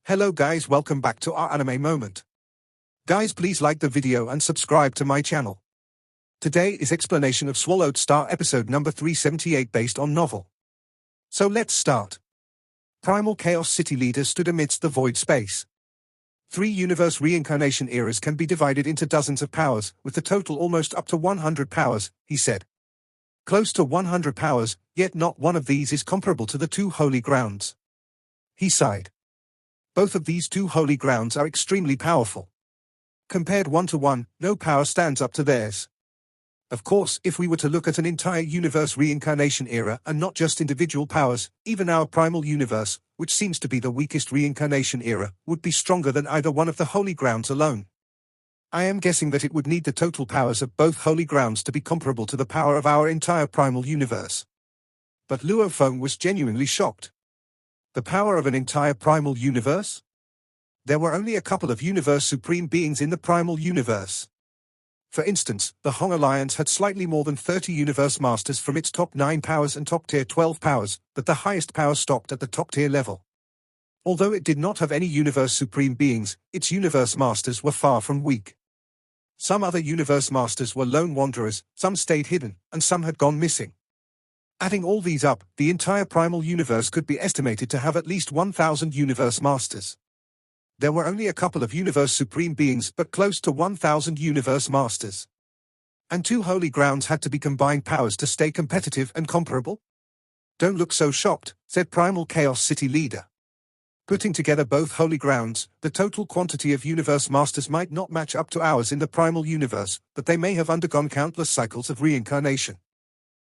Hello guys, welcome back to our anime moment. Guys, please like the video and subscribe to my channel. Today is explanation of Swallowed Star episode number 378 based on novel. So let's start. Primal Chaos City Leader stood amidst the void space. 3 universe reincarnation eras can be divided into dozens of powers, with the total almost up to 100 powers, he said. Close to 100 powers, yet not one of these is comparable to the 2 holy grounds. He sighed. Both of these 2 holy grounds are extremely powerful. Compared 1-to-1, no power stands up to theirs. Of course, if we were to look at an entire universe reincarnation era and not just individual powers, even our primal universe, which seems to be the weakest reincarnation era, would be stronger than either one of the holy grounds alone. I am guessing that it would need the total powers of both holy grounds to be comparable to the power of our entire primal universe. But Luo Feng was genuinely shocked. The power of an entire primal universe? There were only a couple of universe supreme beings in the primal universe. For instance, the Hong Alliance had slightly more than 30 universe masters from its top 9 powers and top tier 12 powers, but the highest power stopped at the top tier level. Although it did not have any universe supreme beings, its universe masters were far from weak. Some other universe masters were lone wanderers, some stayed hidden, and some had gone missing. Adding all these up, the entire primal universe could be estimated to have at least 1,000 universe masters. There were only a couple of universe supreme beings but close to 1,000 universe masters. And 2 holy grounds had to be combined powers to stay competitive and comparable? Don't look so shocked, said Primal Chaos City Leader. Putting together both holy grounds, the total quantity of universe masters might not match up to ours in the primal universe, but they may have undergone countless cycles of reincarnation.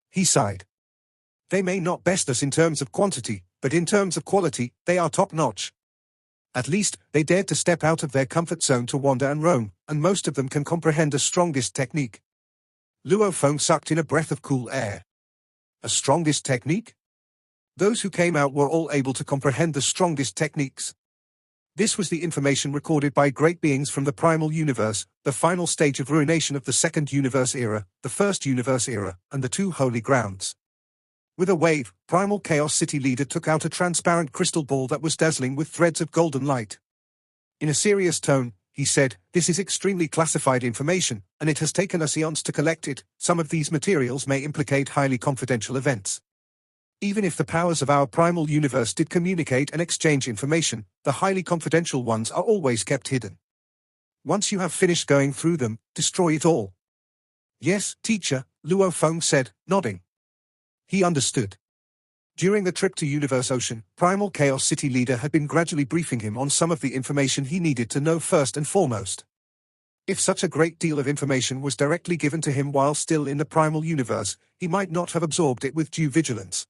He sighed. They may not best us in terms of quantity, but in terms of quality, they are top-notch. At least, they dared to step out of their comfort zone to wander and roam, and most of them can comprehend the strongest technique. Luo Feng sucked in a breath of cool air. A strongest technique? Those who came out were all able to comprehend the strongest techniques. This was the information recorded by great beings from the primal universe, the final stage of ruination of the second universe era, the first universe era, and the 2 holy grounds. With a wave, Primal Chaos City Leader took out a transparent crystal ball that was dazzling with threads of golden light. In a serious tone, he said, "This is extremely classified information, and it has taken us eons to collect it. Some of these materials may implicate highly confidential events. Even if the powers of our primal universe did communicate and exchange information, the highly confidential ones are always kept hidden. Once you have finished going through them, destroy it all." "Yes, teacher," Luo Feng said, nodding. He understood. During the trip to Universe Ocean, Primal Chaos City Leader had been gradually briefing him on some of the information he needed to know first and foremost. If such a great deal of information was directly given to him while still in the primal universe, he might not have absorbed it with due vigilance.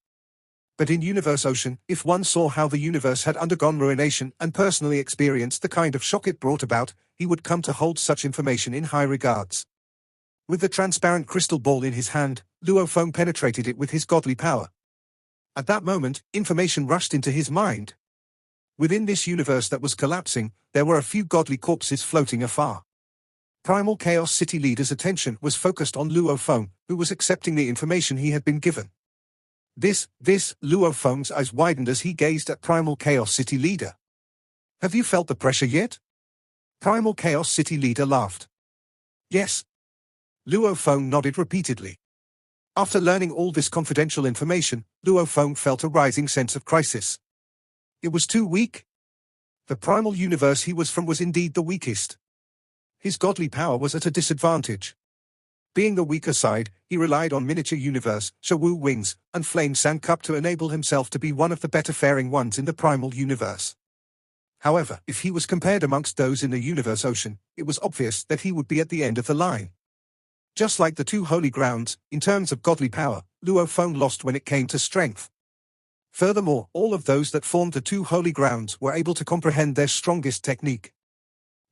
But in Universe Ocean, if one saw how the universe had undergone ruination and personally experienced the kind of shock it brought about, he would come to hold such information in high regards. With the transparent crystal ball in his hand, Luo Feng penetrated it with his godly power. At that moment, information rushed into his mind. Within this universe that was collapsing, there were a few godly corpses floating afar. Primal Chaos City Leader's attention was focused on Luo Feng, who was accepting the information he had been given. Luo Feng's eyes widened as he gazed at Primal Chaos City Leader. "Have you felt the pressure yet?" Primal Chaos City Leader laughed. "Yes." Luo Feng nodded repeatedly. After learning all this confidential information, Luo Feng felt a rising sense of crisis. It was too weak. The primal universe he was from was indeed the weakest. His godly power was at a disadvantage. Being the weaker side, he relied on miniature universe, Shawu wings, and flame sand cup to enable himself to be one of the better faring ones in the primal universe. However, if he was compared amongst those in the Universe Ocean, it was obvious that he would be at the end of the line. Just like the 2 holy grounds, in terms of godly power, Luo Feng lost when it came to strength. Furthermore, all of those that formed the 2 holy grounds were able to comprehend their strongest technique.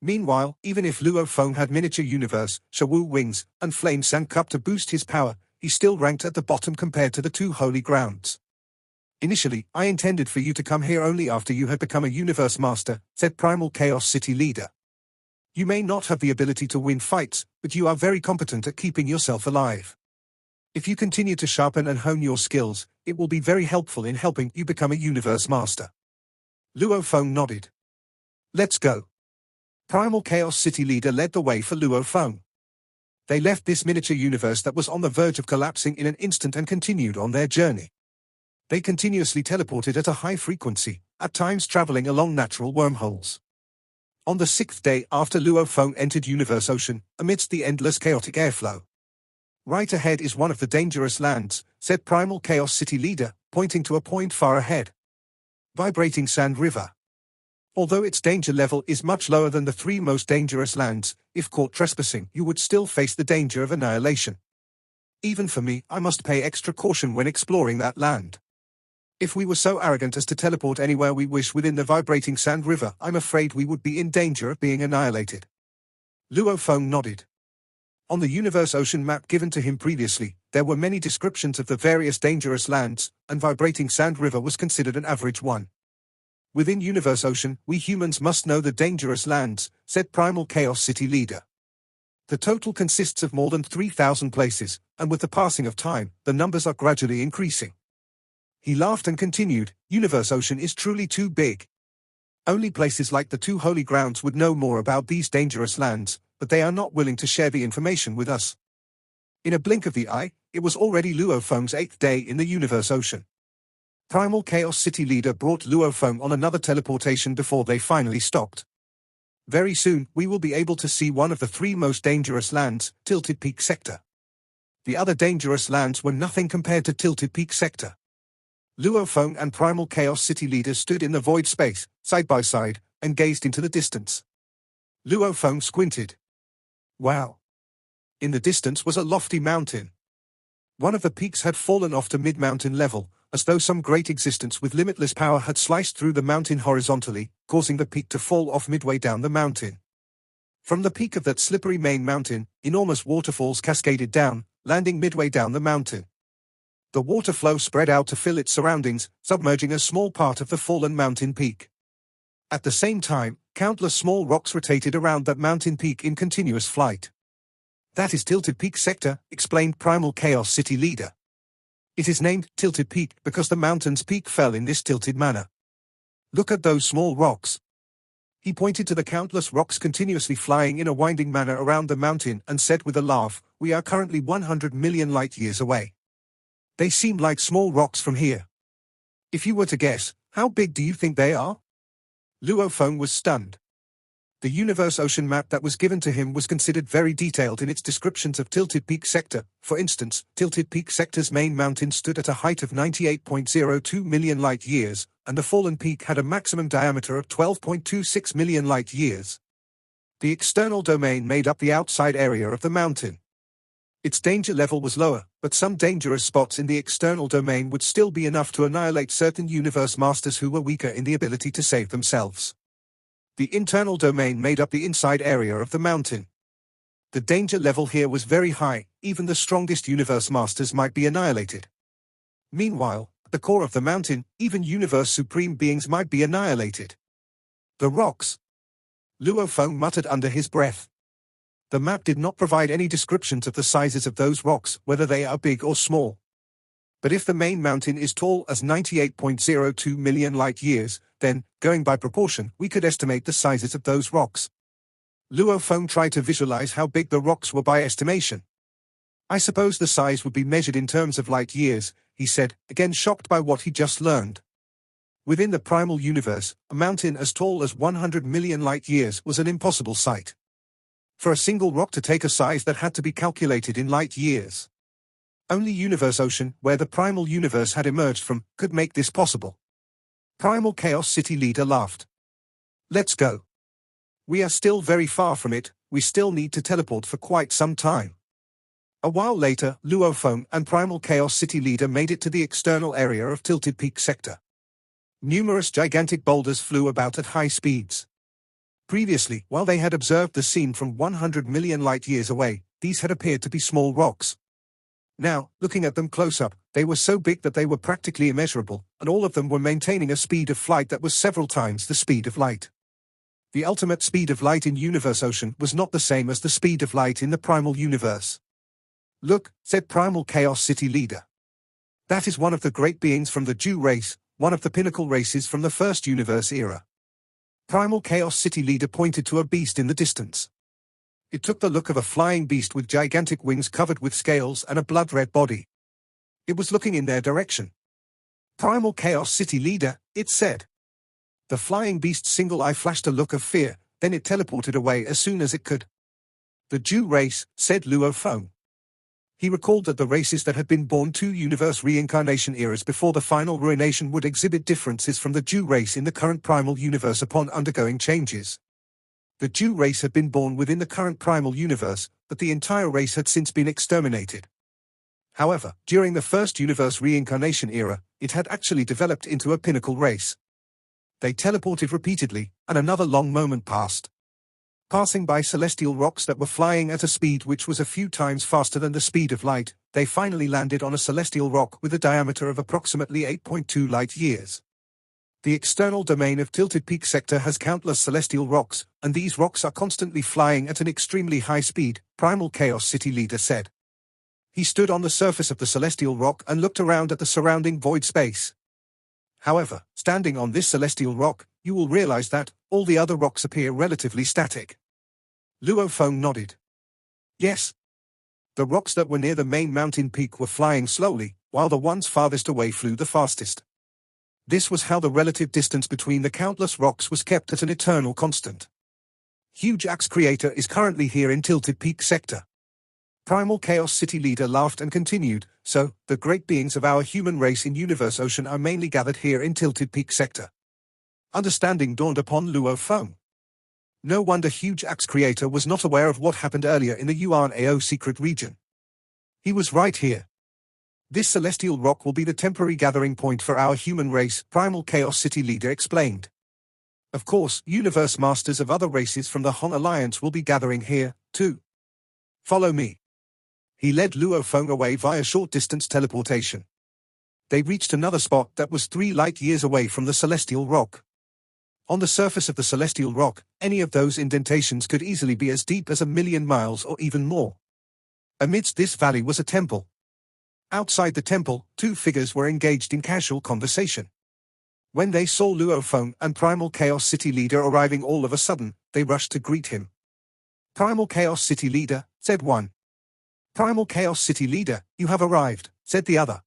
Meanwhile, even if Luo Feng had miniature universe, Shawu wings, and flame sand cup to boost his power, he still ranked at the bottom compared to the 2 holy grounds. "Initially, I intended for you to come here only after you had become a universe master," said Primal Chaos City Leader. "You may not have the ability to win fights, but you are very competent at keeping yourself alive. If you continue to sharpen and hone your skills, it will be very helpful in helping you become a universe master." Luo Feng nodded. Let's go. Primal Chaos City leader led the way for Luo Feng. They left this miniature universe that was on the verge of collapsing in an instant and continued on their journey. They continuously teleported at a high frequency, at times traveling along natural wormholes. On the 6th day after Luo Feng entered Universe Ocean, amidst the endless chaotic airflow. Right ahead is one of the dangerous lands, said Primal Chaos City leader, pointing to a point far ahead. Vibrating Sand River. Although its danger level is much lower than the 3 most dangerous lands, if caught trespassing, you would still face the danger of annihilation. Even for me, I must pay extra caution when exploring that land. If we were so arrogant as to teleport anywhere we wish within the Vibrating Sand River, I'm afraid we would be in danger of being annihilated. Luo Feng nodded. On the Universe Ocean map given to him previously, there were many descriptions of the various dangerous lands, and Vibrating Sand River was considered an average one. Within Universe Ocean, we humans must know the dangerous lands, said Primal Chaos City leader. The total consists of more than 3,000 places, and with the passing of time, the numbers are gradually increasing. He laughed and continued, Universe Ocean is truly too big. Only places like the 2 holy grounds would know more about these dangerous lands, but they are not willing to share the information with us. In a blink of the eye, it was already Luo Feng's 8th day in the Universe Ocean. Primal Chaos City leader brought Luo Feng on another teleportation before they finally stopped. Very soon, we will be able to see one of the 3 most dangerous lands, Tilted Peak Sector. The other dangerous lands were nothing compared to Tilted Peak Sector. Luo Feng and Primal Chaos City leader stood in the void space, side by side, and gazed into the distance. Luo Feng squinted. Wow! In the distance was a lofty mountain. One of the peaks had fallen off to mid-mountain level, as though some great existence with limitless power had sliced through the mountain horizontally, causing the peak to fall off midway down the mountain. From the peak of that slippery main mountain, enormous waterfalls cascaded down, landing midway down the mountain. The water flow spread out to fill its surroundings, submerging a small part of the fallen mountain peak. At the same time, countless small rocks rotated around that mountain peak in continuous flight. That is Tilted Peak Sector, explained Primal Chaos City leader. It is named Tilted Peak because the mountain's peak fell in this tilted manner. Look at those small rocks. He pointed to the countless rocks continuously flying in a winding manner around the mountain and said with a laugh, we are currently 100 million light-years away. They seem like small rocks from here. If you were to guess, how big do you think they are? Luo Feng was stunned. The Universe Ocean map that was given to him was considered very detailed in its descriptions of Tilted Peak Sector. For instance, Tilted Peak Sector's main mountain stood at a height of 98.02 million light-years, and the fallen peak had a maximum diameter of 12.26 million light-years. The external domain made up the outside area of the mountain. Its danger level was lower, but some dangerous spots in the external domain would still be enough to annihilate certain Universe Masters who were weaker in the ability to save themselves. The internal domain made up the inside area of the mountain. The danger level here was very high, even the strongest Universe Masters might be annihilated. Meanwhile, at the core of the mountain, even Universe Supreme beings might be annihilated. The rocks. Luo Feng muttered under his breath. The map did not provide any descriptions of the sizes of those rocks, whether they are big or small. But if the main mountain is tall as 98.02 million light-years, then, going by proportion, we could estimate the sizes of those rocks. Luo Feng tried to visualize how big the rocks were by estimation. I suppose the size would be measured in terms of light-years, he said, again shocked by what he just learned. Within the primal universe, a mountain as tall as 100 million light-years was an impossible sight. For a single rock to take a size that had to be calculated in light-years. Only Universe Ocean, where the primal universe had emerged from, could make this possible. Primal Chaos City leader laughed. Let's go. We are still very far from it, we still need to teleport for quite some time. A while later, Luo Feng and Primal Chaos City leader made it to the external area of Tilted Peak Sector. Numerous gigantic boulders flew about at high speeds. Previously, while they had observed the scene from 100 million light-years away, these had appeared to be small rocks. Now, looking at them close up, they were so big that they were practically immeasurable, and all of them were maintaining a speed of flight that was several times the speed of light. The ultimate speed of light in Universe Ocean was not the same as the speed of light in the primal universe. Look, said Primal Chaos City leader. That is one of the great beings from the Jew race, one of the pinnacle races from the first universe era. Primal Chaos City leader pointed to a beast in the distance. It took the look of a flying beast with gigantic wings covered with scales and a blood-red body. It was looking in their direction. Primal Chaos City leader, it said. The flying beast's single eye flashed a look of fear, then it teleported away as soon as it could. The Jew race, said Luo Feng. He recalled that the races that had been born 2 universe reincarnation eras before the final ruination would exhibit differences from the Jew race in the current primal universe upon undergoing changes. The Jew race had been born within the current primal universe, but the entire race had since been exterminated. However, during the first universe reincarnation era, it had actually developed into a pinnacle race. They teleported repeatedly, and another long moment passed. Passing by celestial rocks that were flying at a speed which was a few times faster than the speed of light, they finally landed on a celestial rock with a diameter of approximately 8.2 light-years. The external domain of Tilted Peak Sector has countless celestial rocks, and these rocks are constantly flying at an extremely high speed, Primal Chaos City leader said. He stood on the surface of the celestial rock and looked around at the surrounding void space. However, standing on this celestial rock, you will realize that all the other rocks appear relatively static. Luo Feng nodded. Yes. The rocks that were near the main mountain peak were flying slowly, while the ones farthest away flew the fastest. This was how the relative distance between the countless rocks was kept at an eternal constant. Huge Axe Creator is currently here in Tilted Peak Sector. Primal Chaos City leader laughed and continued, so, the great beings of our human race in Universe Ocean are mainly gathered here in Tilted Peak Sector. Understanding dawned upon Luo Feng. No wonder Huge Axe Creator was not aware of what happened earlier in the Yuan Ao secret region. He was right here. This celestial rock will be the temporary gathering point for our human race, Primal Chaos City leader explained. Of course, universe masters of other races from the Hong Alliance will be gathering here, too. Follow me. He led Luo Feng away via short-distance teleportation. They reached another spot that was 3 light-years away from the celestial rock. On the surface of the celestial rock, any of those indentations could easily be as deep as 1,000,000 miles or even more. Amidst this valley was a temple. Outside the temple, 2 figures were engaged in casual conversation. When they saw Luo Feng and Primal Chaos City leader arriving all of a sudden, they rushed to greet him. Primal Chaos City leader, said one. Primal Chaos City leader, you have arrived, said the other.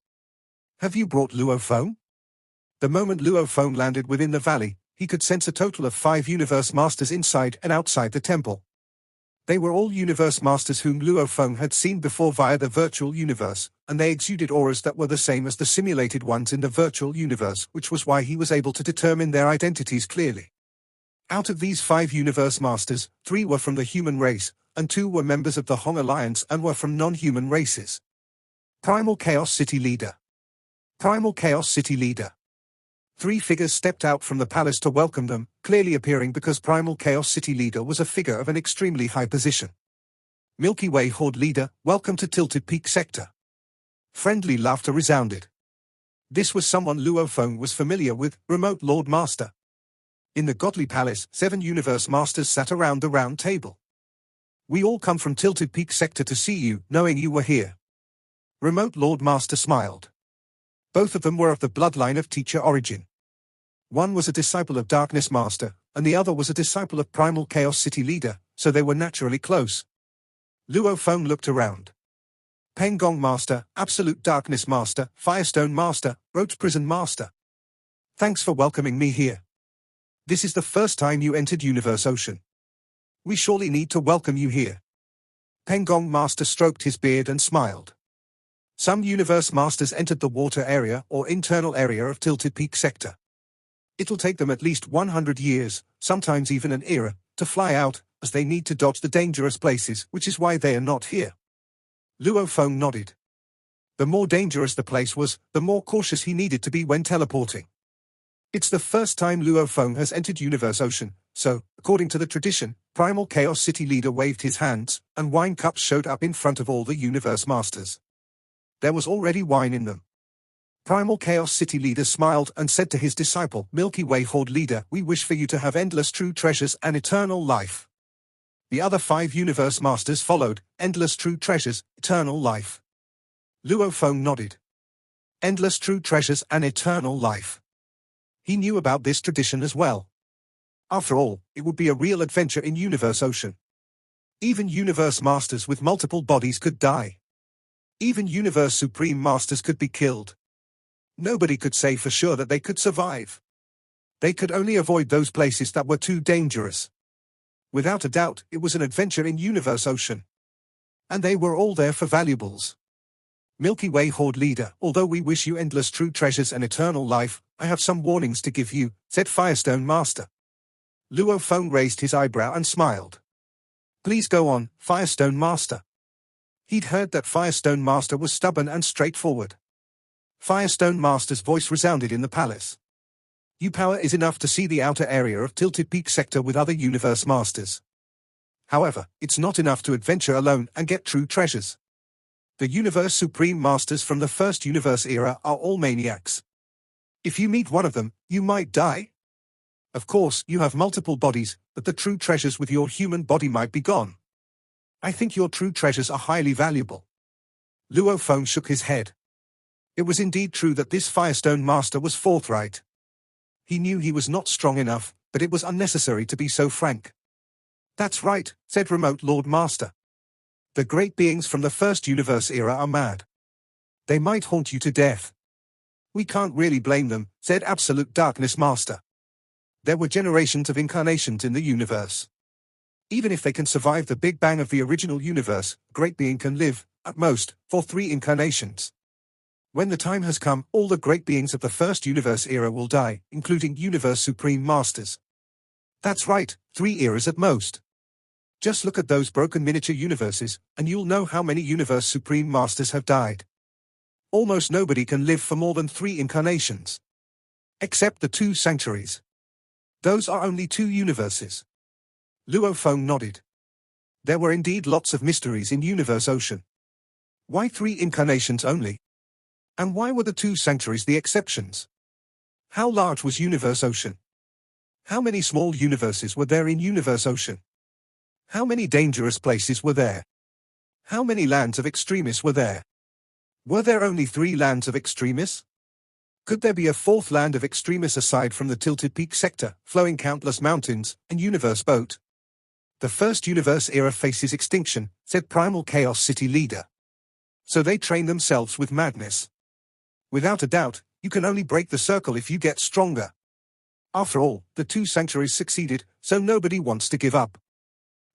Have you brought Luo Feng? The moment Luo Feng landed within the valley, he could sense a total of 5 universe masters inside and outside the temple. They were all universe masters whom Luo Feng had seen before via the virtual universe, and they exuded auras that were the same as the simulated ones in the virtual universe, which was why he was able to determine their identities clearly. Out of these 5 universe masters, 3 were from the human race, and 2 were members of the Hong Alliance and were from non-human races. Primal Chaos City leader. Primal Chaos City leader. 3 figures stepped out from the palace to welcome them, clearly appearing because Primal Chaos City leader was a figure of an extremely high position. Milky Way Horde leader, welcome to Tilted Peak Sector. Friendly laughter resounded. This was someone Luo Feng was familiar with, Remote Lord Master. In the Godly Palace, 7 universe masters sat around the round table. We all come from Tilted Peak Sector to see you, knowing you were here. Remote Lord Master smiled. Both of them were of the bloodline of teacher origin. One was a disciple of Darkness Master, and the other was a disciple of Primal Chaos City leader, so they were naturally close. Luo Feng looked around. Pengong Master, Absolute Darkness Master, Firestone Master, Roach Prison Master. Thanks for welcoming me here. This is the first time you entered Universe Ocean. We surely need to welcome you here. Pengong Master stroked his beard and smiled. Some universe masters entered the water area or internal area of Tilted Peak Sector. It'll take them at least 100 years, sometimes even an era, to fly out, as they need to dodge the dangerous places, which is why they are not here. Luo Feng nodded. The more dangerous the place was, the more cautious he needed to be when teleporting. It's the first time Luo Feng has entered Universe Ocean, so, according to the tradition, Primal Chaos City leader waved his hands, and wine cups showed up in front of all the universe masters. There was already wine in them. Primal Chaos City leader smiled and said to his disciple, Milky Way Horde leader, we wish for you to have endless true treasures and eternal life. The other 5 universe masters followed, endless true treasures, eternal life. Luo Feng nodded. Endless true treasures and eternal life. He knew about this tradition as well. After all, it would be a real adventure in Universe Ocean. Even Universe Masters with multiple bodies could die. Even Universe Supreme Masters could be killed. Nobody could say for sure that they could survive. They could only avoid those places that were too dangerous. Without a doubt, it was an adventure in Universe Ocean. And they were all there for valuables. Milky Way Horde Leader, although we wish you endless true treasures and eternal life, I have some warnings to give you, said Firestone Master. Luo Feng raised his eyebrow and smiled. Please go on, Firestone Master. He'd heard that Firestone Master was stubborn and straightforward. Firestone Master's voice resounded in the palace. Your power is enough to see the outer area of Tilted Peak Sector with other Universe Masters. However, it's not enough to adventure alone and get true treasures. The Universe Supreme Masters from the First Universe era are all maniacs. If you meet one of them, you might die. Of course, you have multiple bodies, but the true treasures with your human body might be gone. I think your true treasures are highly valuable. Luo Feng shook his head. It was indeed true that this Firestone Master was forthright. He knew he was not strong enough, but it was unnecessary to be so frank. That's right, said Remote Lord Master. The great beings from the First Universe era are mad. They might haunt you to death. We can't really blame them, said Absolute Darkness Master. There were generations of incarnations in the universe. Even if they can survive the Big Bang of the original universe, great being can live, at most, for 3 incarnations. When the time has come, all the great beings of the First Universe era will die, including Universe Supreme Masters. That's right, 3 eras at most. Just look at those broken miniature universes, and you'll know how many Universe Supreme Masters have died. Almost nobody can live for more than 3 incarnations. Except the 2 sanctuaries. Those are only 2 universes. Luo Feng nodded. There were indeed lots of mysteries in Universe Ocean. Why 3 incarnations only? And why were the 2 sanctuaries the exceptions? How large was Universe Ocean? How many small universes were there in Universe Ocean? How many dangerous places were there? How many lands of extremists were there? Were there only 3 lands of extremists? Could there be a 4th land of extremists aside from the Tilted Peak Sector, flowing countless mountains, and Universe Boat? The First Universe era faces extinction, said Primal Chaos City Leader. So they train themselves with madness. Without a doubt, you can only break the circle if you get stronger. After all, the 2 sanctuaries succeeded, so nobody wants to give up.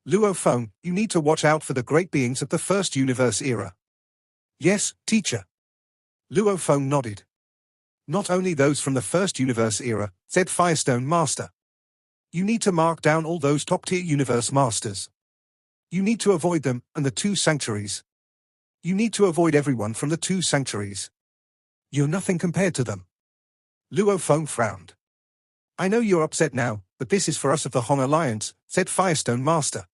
Luo Feng, you need to watch out for the great beings of the First Universe era. Yes, teacher. Luo Feng nodded. Not only those from the First Universe era, said Firestone Master. You need to mark down all those top-tier Universe Masters. You need to avoid them, and the 2 sanctuaries. You need to avoid everyone from the 2 sanctuaries. You're nothing compared to them. Luo Feng frowned. I know you're upset now, but this is for us of the Hong Alliance, said Firestone Master.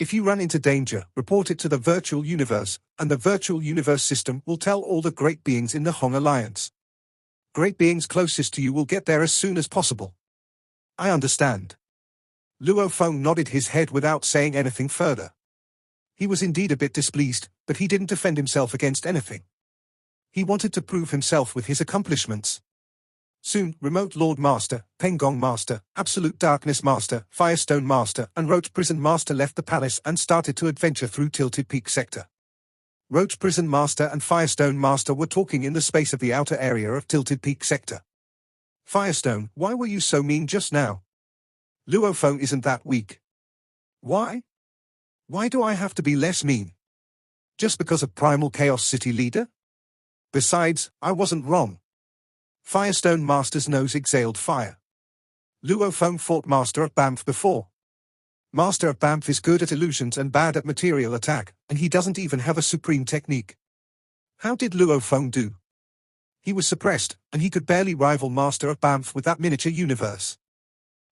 If you run into danger, report it to the virtual universe, and the virtual universe system will tell all the great beings in the Hong Alliance. Great beings closest to you will get there as soon as possible. I understand. Luo Feng nodded his head without saying anything further. He was indeed a bit displeased, but he didn't defend himself against anything. He wanted to prove himself with his accomplishments. Soon, Remote Lord Master, Pengong Master, Absolute Darkness Master, Firestone Master, and Roach Prison Master left the palace and started to adventure through Tilted Peak Sector. Roach Prison Master and Firestone Master were talking in the space of the outer area of Tilted Peak Sector. Firestone, why were you so mean just now? Luo Feng isn't that weak. Why? Why do I have to be less mean? Just because of Primal Chaos City Leader? Besides, I wasn't wrong. Firestone Master's nose exhaled fire. Luo Feng fought Master of Banff before. Master of Banff is good at illusions and bad at material attack, and he doesn't even have a supreme technique. How did Luo Feng do? He was suppressed, and he could barely rival Master of Banff with that miniature universe.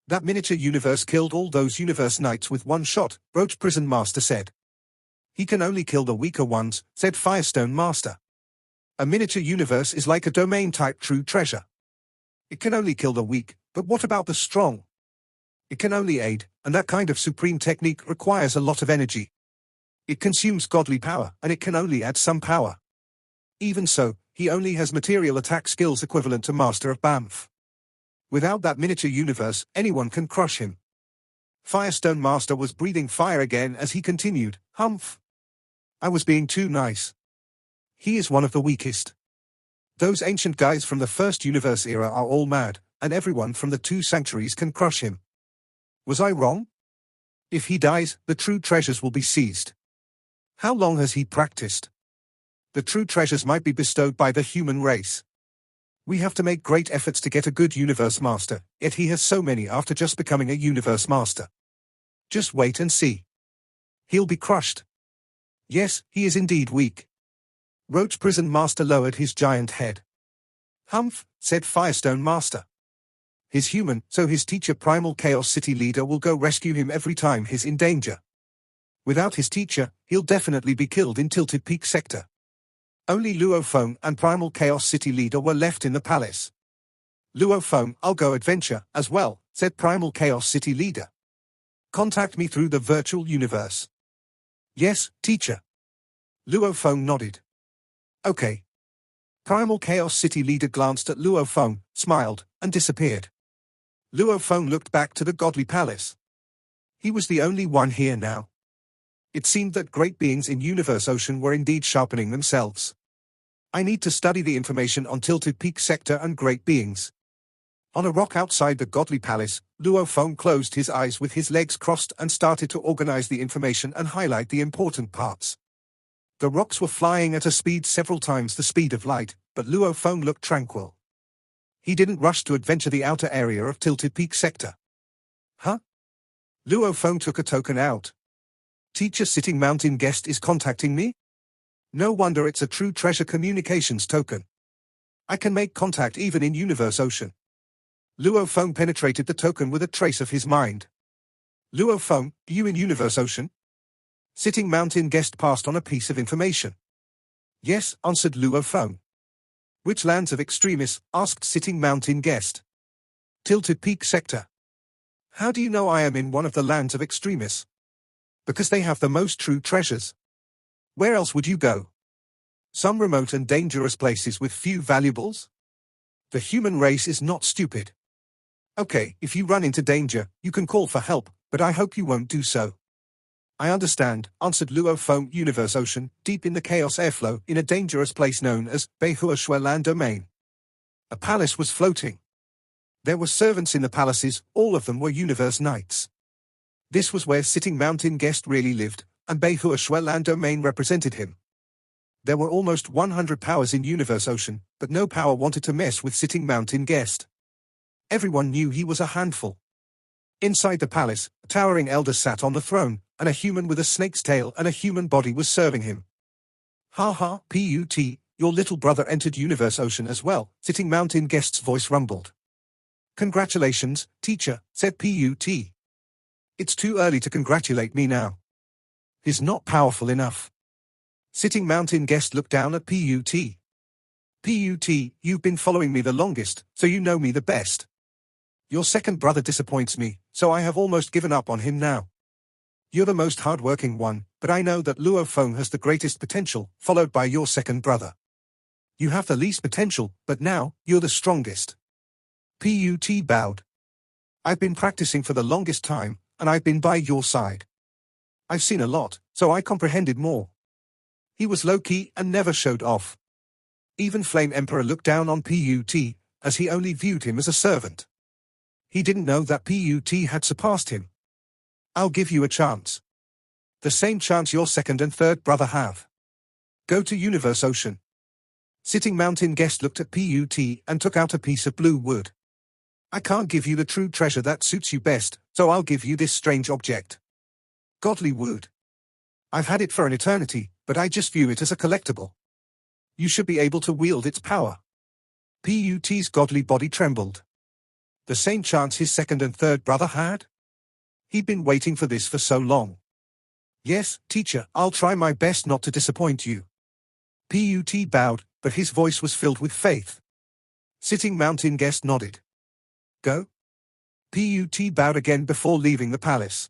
That miniature universe killed all those universe knights with one shot, Roach Prison Master said. He can only kill the weaker ones, said Firestone Master. A miniature universe is like a domain-type true treasure. It can only kill the weak, but what about the strong? It can only aid, and that kind of supreme technique requires a lot of energy. It consumes godly power, and it can only add some power. Even so, he only has material attack skills equivalent to Master of Banff. Without that miniature universe, anyone can crush him. Firestone Master was breathing fire again as he continued, "Humph. I was being too nice. He is one of the weakest. Those ancient guys from the first universe era are all mad, and everyone from the two sanctuaries can crush him. Was I wrong? If he dies, the true treasures will be seized. How long has he practiced? The true treasures might be bestowed by the human race. We have to make great efforts to get a good universe master, yet he has so many after just becoming a universe master. Just wait and see. He'll be crushed. Yes, he is indeed weak." Roach Prison Master lowered his giant head. "Humph," said Firestone Master. "He's human, so his teacher Primal Chaos City Leader will go rescue him every time he's in danger. Without his teacher, he'll definitely be killed in Tilted Peak Sector." Only Luo Feng and Primal Chaos City Leader were left in the palace. "Luo Feng, I'll go adventure as well," said Primal Chaos City Leader. "Contact me through the virtual universe." "Yes, teacher." Luo Feng nodded. "Okay." Primal Chaos City Leader glanced at Luo Feng, smiled, and disappeared. Luo Feng looked back to the godly palace. He was the only one here now. It seemed that great beings in Universe Ocean were indeed sharpening themselves. "I need to study the information on Tilted Peak Sector and great beings." On a rock outside the godly palace, Luo Feng closed his eyes with his legs crossed and started to organize the information and highlight the important parts. The rocks were flying at a speed several times the speed of light, but Luo Feng looked tranquil. He didn't rush to adventure the outer area of Tilted Peak Sector. "Huh?" Luo Feng took a token out. "Teacher Sitting Mountain Guest is contacting me? No wonder it's a true treasure communications token. I can make contact even in Universe Ocean." Luo Feng penetrated the token with a trace of his mind. "Luo Feng, you in Universe Ocean?" Sitting Mountain Guest passed on a piece of information. "Yes," answered Luo Feng. "Which lands of extremis?" asked Sitting Mountain Guest. "Tilted Peak Sector." "How do you know I am in one of the lands of extremis?" "Because they have the most true treasures. Where else would you go? Some remote and dangerous places with few valuables? The human race is not stupid. Okay, if you run into danger, you can call for help, but I hope you won't do so." "I understand," answered Luo Feng. "Universe Ocean, deep in the chaos airflow, in a dangerous place known as Beihua Land Domain." A palace was floating. There were servants in the palaces, all of them were universe knights. This was where Sitting Mountain Guest really lived, and Beihua Land Domain represented him. There were almost 100 powers in Universe Ocean, but no power wanted to mess with Sitting Mountain Guest. Everyone knew he was a handful. Inside the palace, a towering elder sat on the throne, and a human with a snake's tail and a human body was serving him. "Ha ha, Put, your little brother entered Universe Ocean as well," Sitting Mountain Guest's voice rumbled. "Congratulations, teacher," said Put. "It's too early to congratulate me now. He's not powerful enough." Sitting Mountain Guest looked down at Put. "Put, you've been following me the longest, so you know me the best. Your second brother disappoints me, so I have almost given up on him now. You're the most hard-working one, but I know that Luo Feng has the greatest potential, followed by your second brother. You have the least potential, but now, you're the strongest." Put bowed. "I've been practicing for the longest time, and I've been by your side. I've seen a lot, so I comprehended more." He was low-key and never showed off. Even Flame Emperor looked down on Put, as he only viewed him as a servant. He didn't know that Put had surpassed him. "I'll give you a chance. The same chance your second and third brother have. Go to Universe Ocean." Sitting Mountain Guest looked at Put and took out a piece of blue wood. "I can't give you the true treasure that suits you best, so I'll give you this strange object. Godly wood. I've had it for an eternity, but I just view it as a collectible. You should be able to wield its power." Put's godly body trembled. The same chance his second and third brother had? He'd been waiting for this for so long. "Yes, teacher, I'll try my best not to disappoint you." Put bowed, but his voice was filled with faith. Sitting Mountain Guest nodded. "Go?" Put bowed again before leaving the palace.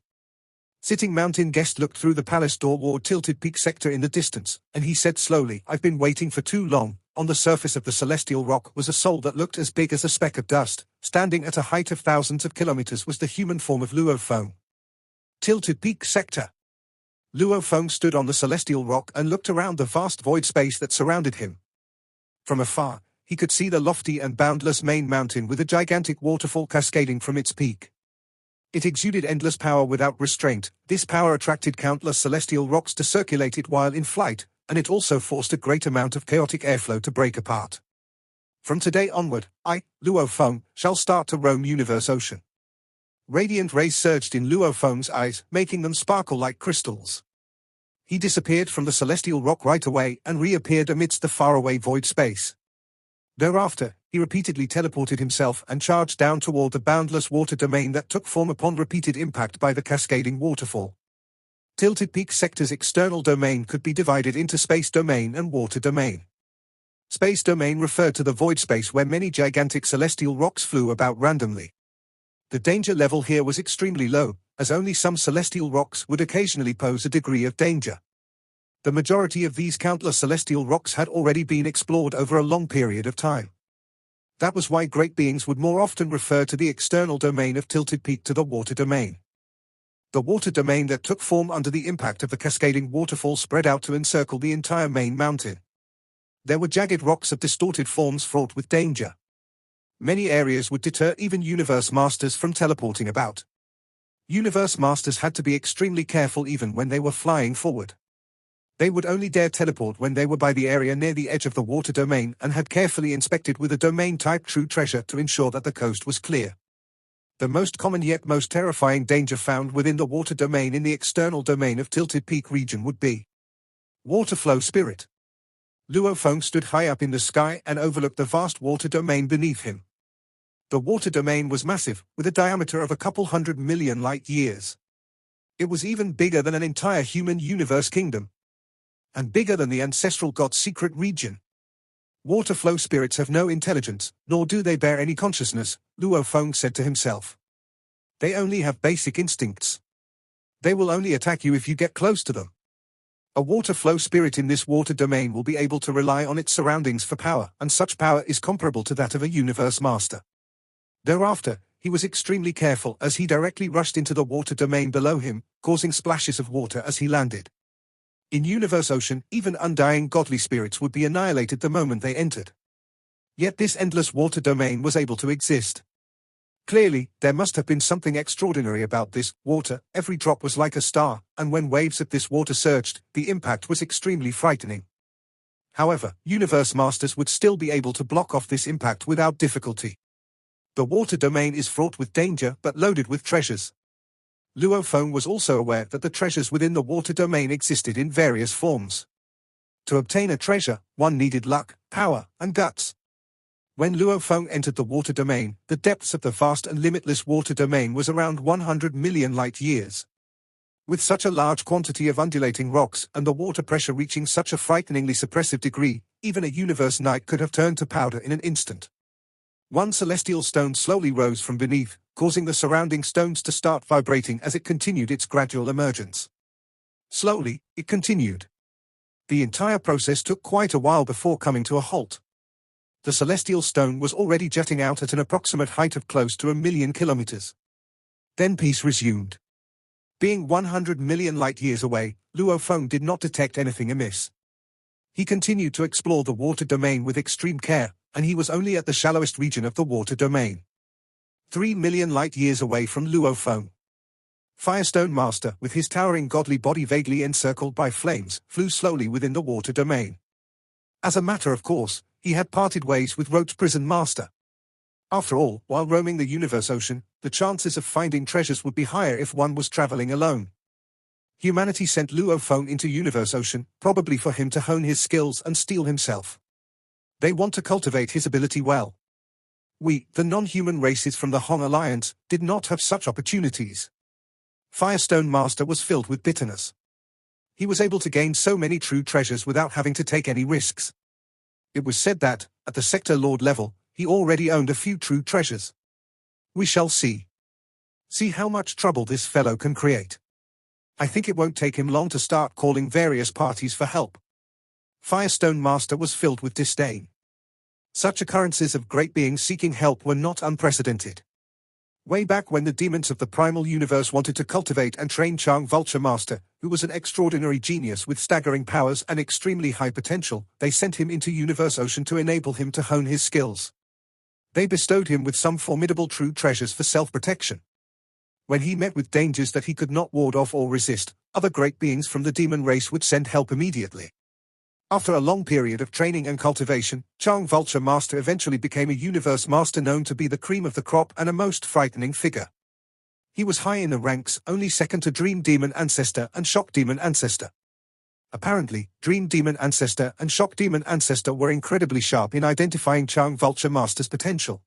Sitting Mountain Guest looked through the palace door toward Tilted Peak Sector in the distance, and he said slowly, "I've been waiting for too long, On the surface of the celestial rock was a soul that looked as big as a speck of dust. Standing at a height of thousands of kilometers was the human form of Luo Feng. Tilted Peak Sector. Luo Feng stood on the celestial rock and looked around the vast void space that surrounded him. From afar, he could see the lofty and boundless main mountain with a gigantic waterfall cascading from its peak. It exuded endless power without restraint. This power attracted countless celestial rocks to circulate it while in flight, and it also forced a great amount of chaotic airflow to break apart. From today onward, I, Luo Feng, shall start to roam Universe Ocean. Radiant rays surged in Luo Feng's eyes, making them sparkle like crystals. He disappeared from the celestial rock right away and reappeared amidst the faraway void space. Thereafter, he repeatedly teleported himself and charged down toward the boundless water domain that took form upon repeated impact by the cascading waterfall. Tilted Peak Sector's external domain could be divided into space domain and water domain. Space domain referred to the void space where many gigantic celestial rocks flew about randomly. The danger level here was extremely low, as only some celestial rocks would occasionally pose a degree of danger. The majority of these countless celestial rocks had already been explored over a long period of time. That was why great beings would more often refer to the external domain of Tilted Peak to the water domain. The water domain that took form under the impact of the cascading waterfall spread out to encircle the entire main mountain. There were jagged rocks of distorted forms fraught with danger. Many areas would deter even Universe Masters from teleporting about. Universe Masters had to be extremely careful even when they were flying forward. They would only dare teleport when they were by the area near the edge of the water domain and had carefully inspected with a domain-type true treasure to ensure that the coast was clear. The most common yet most terrifying danger found within the water domain in the external domain of Tilted Peak region would be water flow spirit. Luo Feng stood high up in the sky and overlooked the vast water domain beneath him. The water domain was massive, with a diameter of a couple 100 million light years. It was even bigger than an entire human universe kingdom. And bigger than the ancestral god's secret region. Water flow spirits have no intelligence, nor do they bear any consciousness, Luo Feng said to himself. They only have basic instincts. They will only attack you if you get close to them. A water flow spirit in this water domain will be able to rely on its surroundings for power, and such power is comparable to that of a Universe Master. Thereafter, he was extremely careful as he directly rushed into the water domain below him, causing splashes of water as he landed. In Universe Ocean, even undying godly spirits would be annihilated the moment they entered. Yet this endless water domain was able to exist. Clearly, there must have been something extraordinary about this water. Every drop was like a star, and when waves of this water surged, the impact was extremely frightening. However, Universe Masters would still be able to block off this impact without difficulty. The water domain is fraught with danger but loaded with treasures. Luo Feng was also aware that the treasures within the water domain existed in various forms. To obtain a treasure, one needed luck, power, and guts. When Luo Feng entered the water domain, the depths of the vast and limitless water domain was around 100 million light years. With such a large quantity of undulating rocks and the water pressure reaching such a frighteningly suppressive degree, even a universe knight could have turned to powder in an instant. One celestial stone slowly rose from beneath, causing the surrounding stones to start vibrating as it continued its gradual emergence. Slowly, it continued. The entire process took quite a while before coming to a halt. The celestial stone was already jutting out at an approximate height of close to 1,000,000 kilometers. Then peace resumed. Being 100 million light years away, Luo Feng did not detect anything amiss. He continued to explore the water domain with extreme care, and he was only at the shallowest region of the water domain. 3 million light years away from Luo Feng. Firestone Master, with his towering godly body vaguely encircled by flames, flew slowly within the water domain. As a matter of course, he had parted ways with Roach's Prison Master. After all, while roaming the Universe Ocean, the chances of finding treasures would be higher if one was traveling alone. Humanity sent Luo Feng into Universe Ocean, probably for him to hone his skills and steel himself. They want to cultivate his ability well. We, the non-human races from the Hong Alliance, did not have such opportunities. Firestone Master was filled with bitterness. He was able to gain so many true treasures without having to take any risks. It was said that, at the Sector Lord level, he already owned a few true treasures. We shall see. See how much trouble this fellow can create. I think it won't take him long to start calling various parties for help. Firestone Master was filled with disdain. Such occurrences of great beings seeking help were not unprecedented. Way back when the demons of the primal universe wanted to cultivate and train Chang Vulture Master, who was an extraordinary genius with staggering powers and extremely high potential, they sent him into Universe Ocean to enable him to hone his skills. They bestowed him with some formidable true treasures for self-protection. When he met with dangers that he could not ward off or resist, other great beings from the demon race would send help immediately. After a long period of training and cultivation, Chang Vulture Master eventually became a Universe Master known to be the cream of the crop and a most frightening figure. He was high in the ranks, only second to Dream Demon Ancestor and Shock Demon Ancestor. Apparently, Dream Demon Ancestor and Shock Demon Ancestor were incredibly sharp in identifying Chang Vulture Master's potential.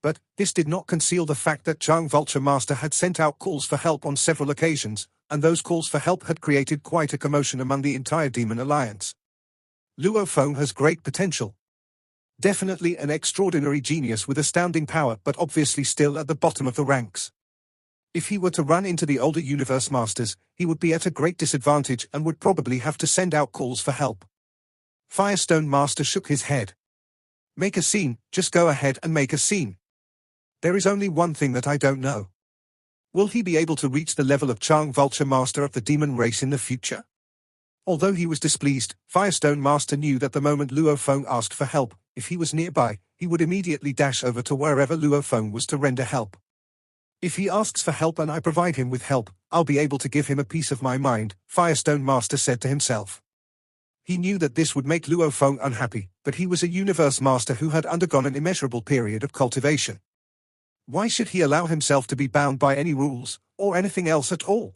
But this did not conceal the fact that Chang Vulture Master had sent out calls for help on several occasions, and those calls for help had created quite a commotion among the entire Demon Alliance. Luo Feng has great potential. Definitely an extraordinary genius with astounding power, but obviously still at the bottom of the ranks. If he were to run into the older Universe Masters, he would be at a great disadvantage and would probably have to send out calls for help. Firestone Master shook his head. Make a scene, just go ahead and make a scene. There is only one thing that I don't know. Will he be able to reach the level of Chang Vulture Master of the demon race in the future? Although he was displeased, Firestone Master knew that the moment Luo Feng asked for help, if he was nearby, he would immediately dash over to wherever Luo Feng was to render help. If he asks for help and I provide him with help, I'll be able to give him a piece of my mind, Firestone Master said to himself. He knew that this would make Luo Feng unhappy, but he was a Universe Master who had undergone an immeasurable period of cultivation. Why should he allow himself to be bound by any rules, or anything else at all?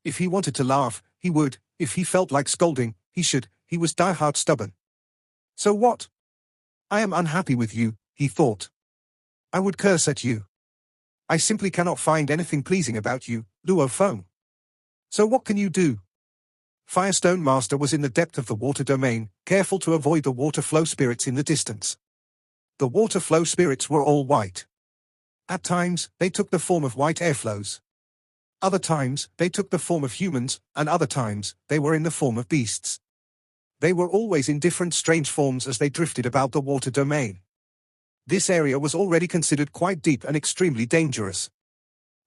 If he wanted to laugh, he would. If he felt like scolding, he should. He was die-hard stubborn. So what? I am unhappy with you, he thought. I would curse at you. I simply cannot find anything pleasing about you, Luo Feng. So what can you do? Firestone Master was in the depth of the water domain, careful to avoid the water flow spirits in the distance. The water flow spirits were all white. At times, they took the form of white airflows. Other times, they took the form of humans, and other times, they were in the form of beasts. They were always in different strange forms as they drifted about the water domain. This area was already considered quite deep and extremely dangerous.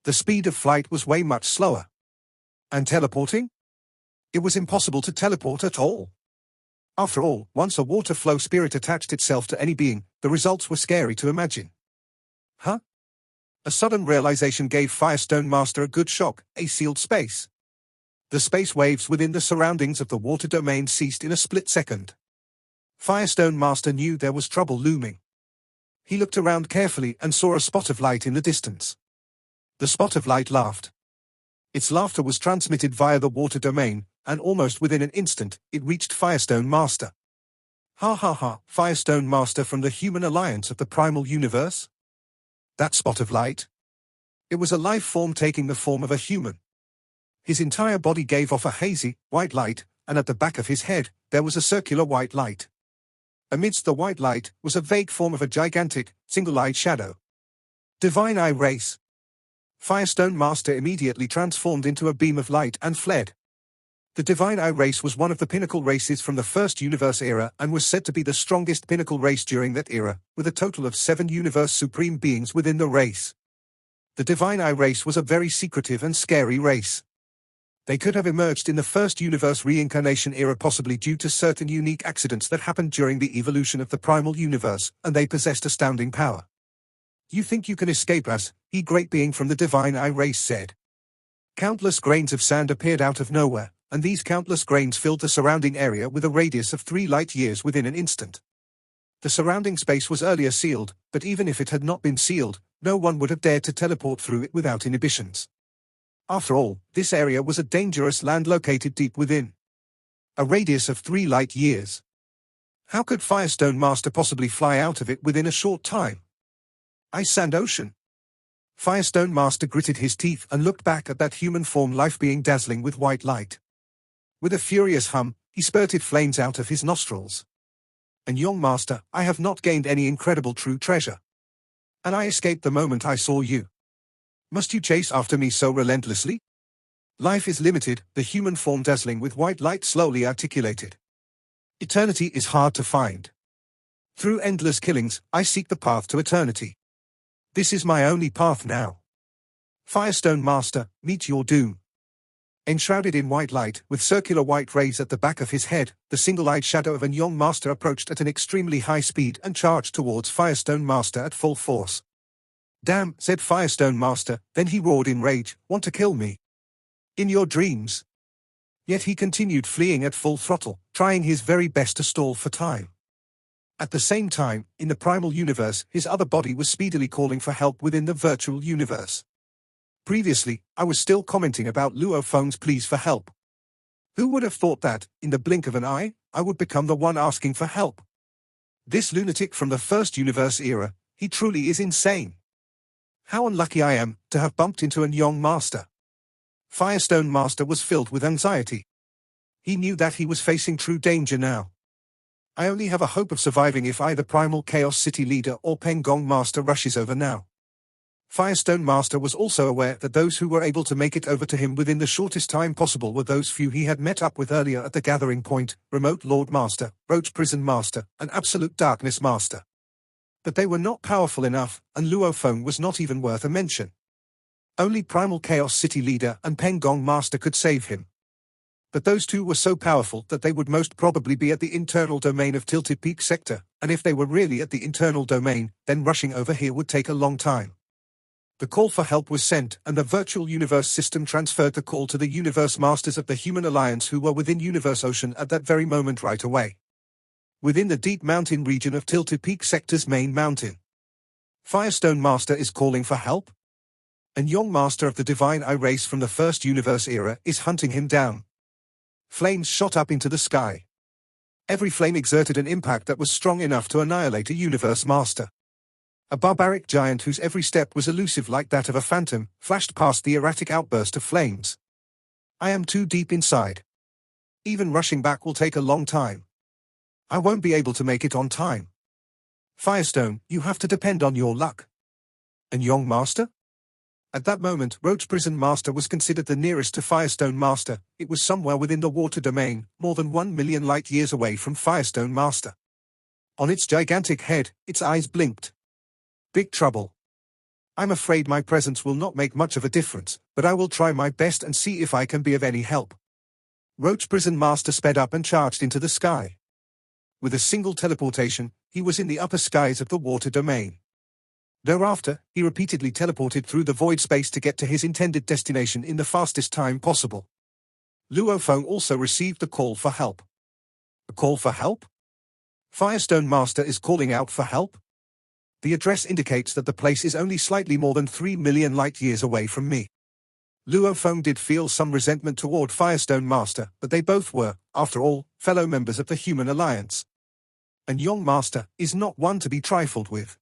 The speed of flight was way much slower. And teleporting? It was impossible to teleport at all. After all, once a water flow spirit attached itself to any being, the results were scary to imagine. Huh? A sudden realization gave Firestone Master a good shock, a sealed space. The space waves within the surroundings of the water domain ceased in a split second. Firestone Master knew there was trouble looming. He looked around carefully and saw a spot of light in the distance. The spot of light laughed. Its laughter was transmitted via the water domain, and almost within an instant, it reached Firestone Master. Ha ha ha, Firestone Master from the human alliance of the primal universe? That spot of light? It was a life form taking the form of a human. His entire body gave off a hazy, white light, and at the back of his head, there was a circular white light. Amidst the white light was a vague form of a gigantic, single-eyed shadow. Divine Eye Race. Firestone Master immediately transformed into a beam of light and fled. The Divine Eye Race was one of the pinnacle races from the First Universe era and was said to be the strongest pinnacle race during that era, with a total of 7 Universe Supreme beings within the race. The Divine Eye Race was a very secretive and scary race. They could have emerged in the First Universe Reincarnation era possibly due to certain unique accidents that happened during the evolution of the Primal Universe, and they possessed astounding power. You think you can escape us, he great being from the Divine Eye Race said. Countless grains of sand appeared out of nowhere, and these countless grains filled the surrounding area with a radius of 3 light-years within an instant. The surrounding space was earlier sealed, but even if it had not been sealed, no one would have dared to teleport through it without inhibitions. After all, this area was a dangerous land located deep within. A radius of 3 light-years. How could Firestone Master possibly fly out of it within a short time? Ice Sand Ocean. Firestone Master gritted his teeth and looked back at that human form life being dazzling with white light. With a furious hum, he spurted flames out of his nostrils. And young Master, I have not gained any incredible true treasure. And I escaped the moment I saw you. Must you chase after me so relentlessly? Life is limited, the human form dazzling with white light slowly articulated. Eternity is hard to find. Through endless killings, I seek the path to eternity. This is my only path now. Firestone Master, meet your doom. Enshrouded in white light, with circular white rays at the back of his head, the single-eyed shadow of a young master approached at an extremely high speed and charged towards Firestone Master at full force. "Damn," said Firestone Master, then he roared in rage, "Want to kill me? In your dreams?" Yet he continued fleeing at full throttle, trying his very best to stall for time. At the same time, in the primal universe, his other body was speedily calling for help within the virtual universe. Previously, I was still commenting about Luo Feng's pleas for help. Who would have thought that, in the blink of an eye, I would become the one asking for help? This lunatic from the first universe era, he truly is insane. How unlucky I am to have bumped into a young master. Firestone Master was filled with anxiety. He knew that he was facing true danger now. I only have a hope of surviving if either Primal Chaos City Leader or Pengong Master rushes over now. Firestone Master was also aware that those who were able to make it over to him within the shortest time possible were those few he had met up with earlier at the gathering point, Remote Lord Master, Roach Prison Master, and Absolute Darkness Master. But they were not powerful enough, and Luo Feng was not even worth a mention. Only Primal Chaos City Leader and Pengong Master could save him. But those two were so powerful that they would most probably be at the internal domain of Tilted Peak Sector, and if they were really at the internal domain, then rushing over here would take a long time. The call for help was sent, and the virtual universe system transferred the call to the universe masters of the Human Alliance who were within Universe Ocean at that very moment right away. Within the deep mountain region of Tilted Peak Sector's main mountain. Firestone Master is calling for help? A young master of the Divine Eye race from the first universe era is hunting him down. Flames shot up into the sky. Every flame exerted an impact that was strong enough to annihilate a universe master. A barbaric giant whose every step was elusive like that of a phantom, flashed past the erratic outburst of flames. I am too deep inside. Even rushing back will take a long time. I won't be able to make it on time. Firestone, you have to depend on your luck. And young master? At that moment, Roach Prison Master was considered the nearest to Firestone Master. It was somewhere within the water domain, more than 1 million light-years away from Firestone Master. On its gigantic head, its eyes blinked. Big trouble. I'm afraid my presence will not make much of a difference, but I will try my best and see if I can be of any help. Roach Prison Master sped up and charged into the sky. With a single teleportation, he was in the upper skies of the water domain. Thereafter, he repeatedly teleported through the void space to get to his intended destination in the fastest time possible. Luo Feng also received the call for help. A call for help? Firestone Master is calling out for help? The address indicates that the place is only slightly more than 3 million light-years away from me. Luo Feng did feel some resentment toward Firestone Master, but they both were, after all, fellow members of the Human Alliance. And young Master is not one to be trifled with.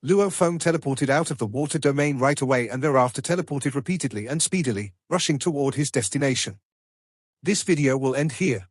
Luo Feng teleported out of the water domain right away and thereafter teleported repeatedly and speedily, rushing toward his destination. This video will end here.